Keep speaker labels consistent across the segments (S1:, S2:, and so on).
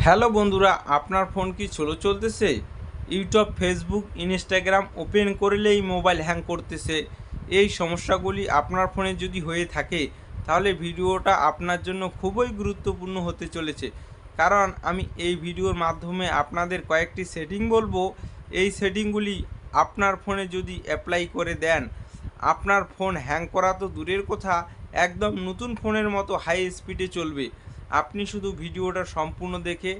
S1: Hello বন্ধুরা, আপনার phone কি স্লো চলতেছে? ইউটিউব, ফেসবুক, ইনস্টাগ্রাম ওপেন করলেই মোবাইল হ্যাং করতেছে। এই সমস্যাগুলি আপনার ফোনে যদি হয়ে থাকে তাহলে ভিডিওটা আপনার জন্য খুবই গুরুত্বপূর্ণ হতে চলেছে। কারণ আমি এই ভিডিওর মাধ্যমে আপনাদের কয়েকটি সেটিং বলবো। এই সেটিংগুলি আপনার ফোনে যদি অ্যাপ্লাই করে দেন, আপনার ফোন হ্যাং করা তো দূরের কথা, একদম নতুন ফোনের মতো হাই স্পিডে চলবে। আপনি শুধু ভিডিওটা সম্পূর্ণ দেখে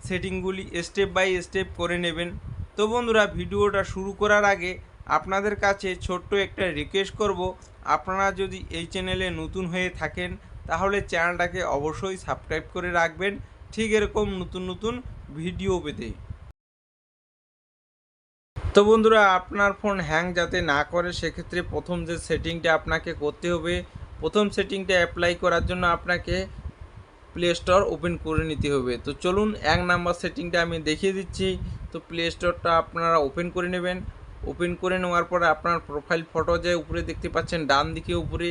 S1: সেটিংগুলি স্টেপ বাই স্টেপ করে নেবেন। তো বন্ধুরা, ভিডিওটা শুরু করার আগে আপনাদের কাছে ছোট্ট একটা রিকোয়েস্ট করব, আপনারা যদি এই চ্যানেলে নতুন হয়ে থাকেন তাহলে চ্যানেলটাকে অবশ্যই সাবস্ক্রাইব করে রাখবেন, ঠিক এরকম নতুন নতুন ভিডিও পেতে। তো বন্ধুরা, আপনার ফোন হ্যাং যাতে না করে সেক্ষেত্রে প্রথম যে সেটিংটা আপনাকে করতে হবে, প্রথম সেটিংটা অ্যাপ্লাই করার জন্য আপনাকে প্লে স্টোর ওপেন করে নিতে হবে। তো চলুন 1 নাম্বার সেটিংটা আমি দেখিয়ে দিচ্ছি। তো প্লে স্টোরটা আপনারা ওপেন করে নেবেন। ওপেন করে নেওয়ার পরে আপনার প্রোফাইল ফটো যে উপরে দেখতে পাচ্ছেন ডান দিকে উপরে,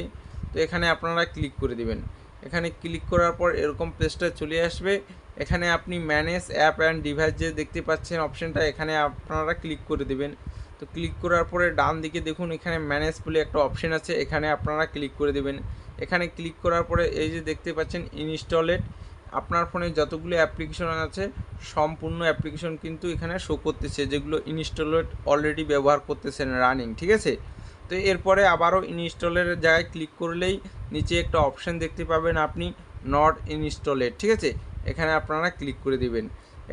S1: তো এখানে আপনারা ক্লিক করে দেবেন। এখানে ক্লিক করার পর এরকম পেজটা চলে আসবে। এখানে আপনি ম্যানেজ অ্যাপ অ্যান্ড ডিভাইস যে দেখতে পাচ্ছেন অপশানটা, এখানে আপনারা ক্লিক করে দেবেন। তো ক্লিক করার পরে ডান দিকে দেখুন এখানে ম্যানেজ বলে একটা অপশান আছে, এখানে আপনারা ক্লিক করে দেবেন। এখানে ক্লিক করার পরে এই যে দেখতে পাচ্ছেন ইনস্টলেড, আপনার ফোনে যতগুলো অ্যাপ্লিকেশন আছে সম্পূর্ণ অ্যাপ্লিকেশন কিন্তু এখানে শো করতেছে, যেগুলো ইনস্টলেড অলরেডি ব্যবহার করতেছেন রানিং, ঠিক আছে। তো এরপরে আবারও ইনস্টলের জায়গায় ক্লিক করলেই নিচে একটা অপশান দেখতে পাবেন আপনি, নট ইনস্টলেড, ঠিক আছে। এখানে আপনারা ক্লিক করে দিবেন।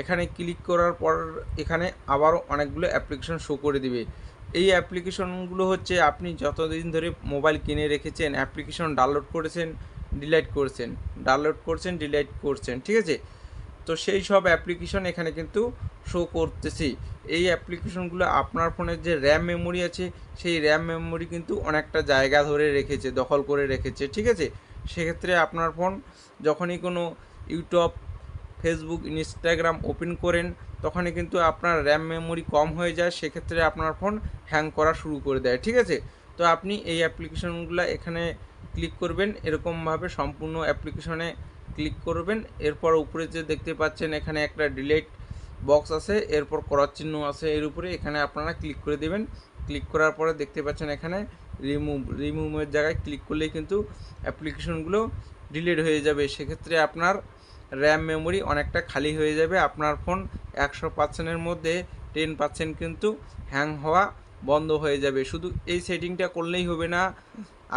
S1: এখানে ক্লিক করার পর এখানে আবারও অনেকগুলো অ্যাপ্লিকেশন শো করে দিবে। এই অ্যাপ্লিকেশনগুলো হচ্ছে আপনি যতদিন ধরে মোবাইল কিনে রেখেছেন, অ্যাপ্লিকেশন ডাউনলোড করেছেন, ডিলাইট করছেন, ডাউনলোড করছেন, ডিলাইট করছেন, ঠিক আছে। তো সেই সব অ্যাপ্লিকেশন এখানে কিন্তু শো করতেছি। এই অ্যাপ্লিকেশনগুলো আপনার ফোনের যে র্যাম মেমোরি আছে সেই র্যাম মেমোরি কিন্তু অনেকটা জায়গা ধরে রেখেছে, দখল করে রেখেছে, ঠিক আছে। সেক্ষেত্রে আপনার ফোন যখনই কোনো ইউটিউব, ফেসবুক, ইনস্টাগ্রাম ওপেন করেন তখনই কিন্তু আপনার র্যাম মেমোরি কম হয়ে যায়, সেক্ষেত্রে আপনার ফোন হ্যাং করা শুরু করে দেয়, ঠিক আছে। তো আপনি এই অ্যাপ্লিকেশনগুলো এখানে ক্লিক করবেন, এরকমভাবে সম্পূর্ণ অ্যাপ্লিকেশনে ক্লিক করবেন। এরপর উপরে যে দেখতে পাচ্ছেন এখানে একটা ডিলিট বক্স আছে, এরপর করার চিহ্ন আছে এর উপরে, এখানে আপনারা ক্লিক করে দেবেন। ক্লিক করার পরে দেখতে পাচ্ছেন এখানে রিমুভের জায়গায় ক্লিক করলেই কিন্তু অ্যাপ্লিকেশনগুলো ডিলিট হয়ে যাবে। সেক্ষেত্রে আপনার র্যাম মেমোরি অনেকটা খালি হয়ে যাবে, আপনার ফোন 100%-এর মধ্যে 10% কিন্তু হ্যাং হওয়া বন্ধ হয়ে যাবে। শুধু এই সেটিংটা করলেই হবে না,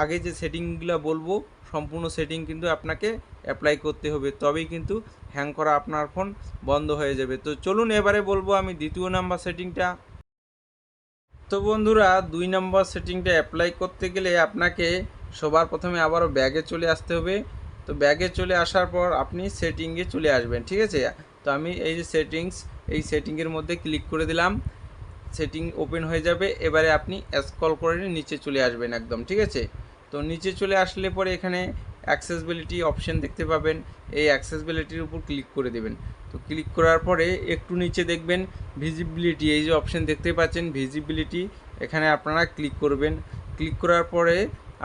S1: আগে যে সেটিংগুলো বলবো সম্পূর্ণ সেটিং কিন্তু আপনাকে অ্যাপ্লাই করতে হবে, তবেই কিন্তু হ্যাং করা আপনার ফোন বন্ধ হয়ে যাবে। তো চলুন এবারে বলবো আমি 2 নাম্বার সেটিংটা। তো বন্ধুরা, 2 নাম্বার সেটিংটা অ্যাপ্লাই করতে গেলে আপনাকে সবার প্রথমে আবারও ব্যাগে চলে আসতে হবে। তো ব্যাগে চলে আসার পর আপনি সেটিংয়ে চলে আসবেন, ঠিক আছে। তো আমি এই যে সেটিংস, এই সেটিংয়ের মধ্যে ক্লিক করে দিলাম, সেটিং ওপেন হয়ে যাবে। এবারে আপনি স্ক্রল করে নিচে চলে আসবেন একদম, ঠিক আছে। তো নিচে চলে আসলে পরে এখানে অ্যাক্সেসিবিলিটি অপশন দেখতে পাবেন, এই অ্যাক্সেসিবিলিটির উপর ক্লিক করে দেবেন। তো ক্লিক করার পরে একটু নিচে দেখবেন ভিজিবিলিটি, এই যে অপশন দেখতে পাচ্ছেন ভিজিবিলিটি, এখানে আপনারা ক্লিক করবেন। ক্লিক করার পরে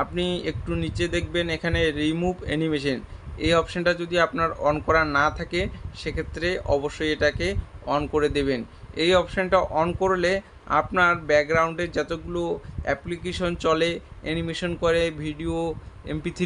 S1: আপনি একটু নিচে দেখবেন এখানে রিমুভ অ্যানিমেশন, এই অপশানটা যদি আপনার অন করা না থাকে সেক্ষেত্রে অবশ্যই এটাকে অন করে দেবেন। এই অপশানটা অন করলে আপনার ব্যাকগ্রাউন্ডে যতগুলো অ্যাপ্লিকেশন চলে, অ্যানিমেশন করে, ভিডিও, MP3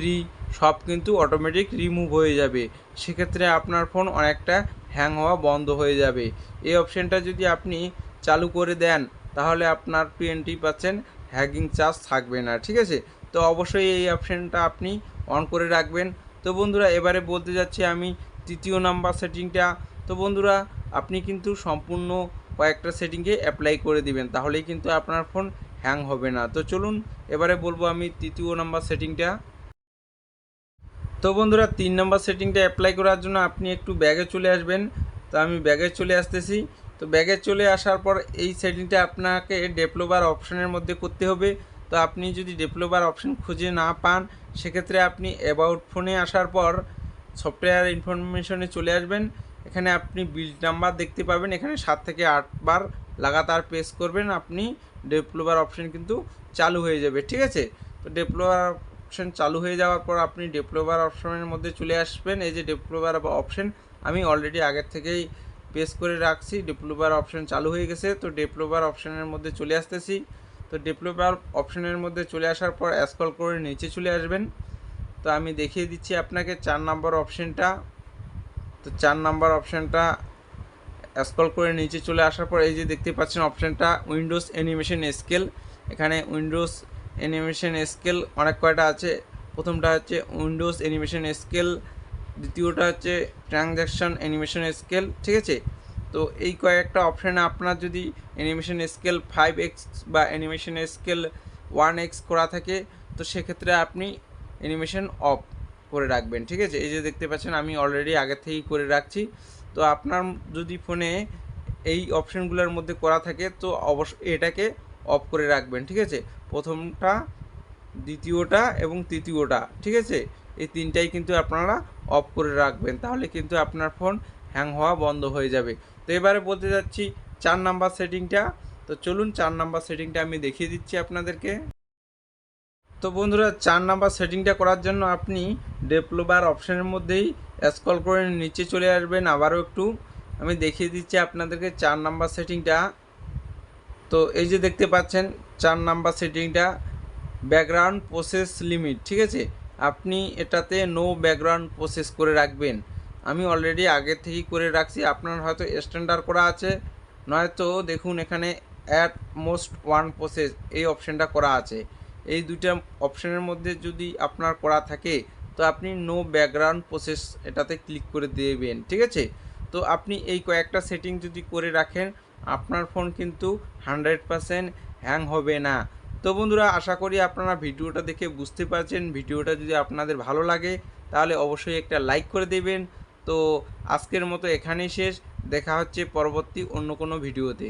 S1: সব কিন্তু অটোমেটিক রিমুভ হয়ে যাবে। সেক্ষেত্রে আপনার ফোন অনেকটা হ্যাং হওয়া বন্ধ হয়ে যাবে। এই অপশানটা যদি আপনি চালু করে দেন তাহলে আপনার 20% হ্যাকিং চার্জ থাকবে না, ঠিক আছে। তো অবশ্যই এই অপশানটা আপনি অন করে রাখবেন। তো বন্ধুরা, এবারে বলতে যাচ্ছি আমি 3 নাম্বার সেটিংটা। তো বন্ধুরা, আপনি কিন্তু সম্পূর্ণ কয়েকটা সেটিংকে অ্যাপ্লাই করে দিবেন, তাহলেই কিন্তু আপনার ফোন হ্যাং হবে না। তো চলুন এবারে বলবো আমি 3 নাম্বার সেটিংটা। তো বন্ধুরা, 3 নাম্বার সেটিংটা অ্যাপ্লাই করার জন্য আপনি একটু ব্যাগে চলে আসবেন। তো আমি ব্যাগে চলে আসতেছি। তো ব্যাগে চলে আসার পর এই সেটিংটা আপনাকে ডেভেলপার অপশানের মধ্যে করতে হবে। তো আপনি যদি ডেভেলপার অপশান খুঁজে না পান সেক্ষেত্রে আপনি অ্যাবাউট ফোনে আসার পর সফটওয়্যার ইনফরমেশনে চলে আসবেন। এখানে আপনি বিল্ড নাম্বার দেখতে পাবেন, এখানে 7 থেকে 8 বার লাগাতার প্রেস করবেন, আপনি ডেভেলপার অপশান কিন্তু চালু হয়ে যাবে, ঠিক আছে। তো ডেভেলপার অপশান চালু হয়ে যাওয়ার পর আপনি ডেভেলপার অপশনের মধ্যে চলে আসবেন। এই যে ডেভেলপার অপশান, আমি অলরেডি আগের থেকেই প্রেস করে রাখছি। ডেভেলপার অপশন চালু হয়ে গেছে, তো ডেভেলপার অপশনের মধ্যে চলে আসতেছি। তো ডেভেলপার অপশনের মধ্যে চলে আসার পর স্ক্রল করে নিচে চলে আসবেন। তো আমি দেখিয়ে দিচ্ছি আপনাকে 4 নাম্বার অপশনটা। তো 4 নাম্বার অপশনটা স্ক্রল করে নিচে চলে আসার পর এই যে দেখতে পাচ্ছেন অপশনটা উইন্ডোজ অ্যানিমেশন স্কেল। এখানে উইন্ডোজ অ্যানিমেশন স্কেল অনেক কয়টা আছে। প্রথমটা হচ্ছে উইন্ডোজ অ্যানিমেশন স্কেল, দ্বিতীয়টা হচ্ছে ট্রানজ্যাকশন অ্যানিমেশন স্কেল, ঠিক আছে। তো এই কয়েকটা অপশানে আপনার যদি অ্যানিমেশন স্কেল 5x বা অ্যানিমেশন স্কেল 1x করা থাকে, তো সেক্ষেত্রে আপনি অ্যানিমেশন অফ করে রাখবেন, ঠিক আছে। এই যে দেখতে পাচ্ছেন আমি অলরেডি আগে থেকেই করে রাখছি। তো আপনার যদি ফোনে এই অপশানগুলোর মধ্যে করা থাকে তো অবশ্যই এটাকে অফ করে রাখবেন, ঠিক আছে। প্রথমটা, দ্বিতীয়টা এবং তৃতীয়টা, ঠিক আছে, এই তিনটাই কিন্তু আপনারা অফ করে রাখবেন, তাহলে কিন্তু আপনার ফোন হ্যাং হওয়া বন্ধ হয়ে যাবে। তো এবারে বলতে যাচ্ছি 4 নাম্বার সেটিংটা। তো চলুন 4 নাম্বার সেটিংটা আমি দেখিয়ে দিচ্ছি আপনাদেরকে। তো বন্ধুরা, 4 নাম্বার সেটিংটা করার জন্য আপনি ডেভেলপার অপশনের মধ্যেই স্ক্রল করে নিচে চলে আসবেন। আবারও একটু আমি দেখিয়ে দিচ্ছি আপনাদেরকে 4 নাম্বার সেটিংটা। তো এই যে দেখতে পাচ্ছেন 4 নাম্বার সেটিংটা ব্যাকগ্রাউন্ড প্রসেস লিমিট, ঠিক আছে। আপনি এটাতে নো ব্যাকগ্রাউন্ড প্রসেস করে রাখবেন। আমি অলরেডি আগে থেকেই করে রাখছি, আপনার হয়তো স্ট্যান্ডার্ড করা আছে, নয়তো দেখুন এখানে অ্যাট মোস্ট ওয়ান প্রসেস এই অপশানটা করা আছে। এই দুইটা অপশানের মধ্যে যদি আপনার করা থাকে তো আপনি নো ব্যাকগ্রাউন্ড প্রসেস এটাতে ক্লিক করে দেবেন, ঠিক আছে। তো আপনি এই কয়েকটা সেটিং যদি করে রাখেন আপনার ফোন কিন্তু 100% হ্যাং হবে না। তো বন্ধুরা, আশা করি আপনারা ভিডিওটা দেখে বুঝতে পারছেন। ভিডিওটা যদি আপনাদের ভালো লাগে তাহলে অবশ্যই একটা লাইক করে দেবেন। তো আজকের মতো এখানেই শেষ, দেখা হচ্ছে পরবর্তী অন্য কোনো ভিডিওতে।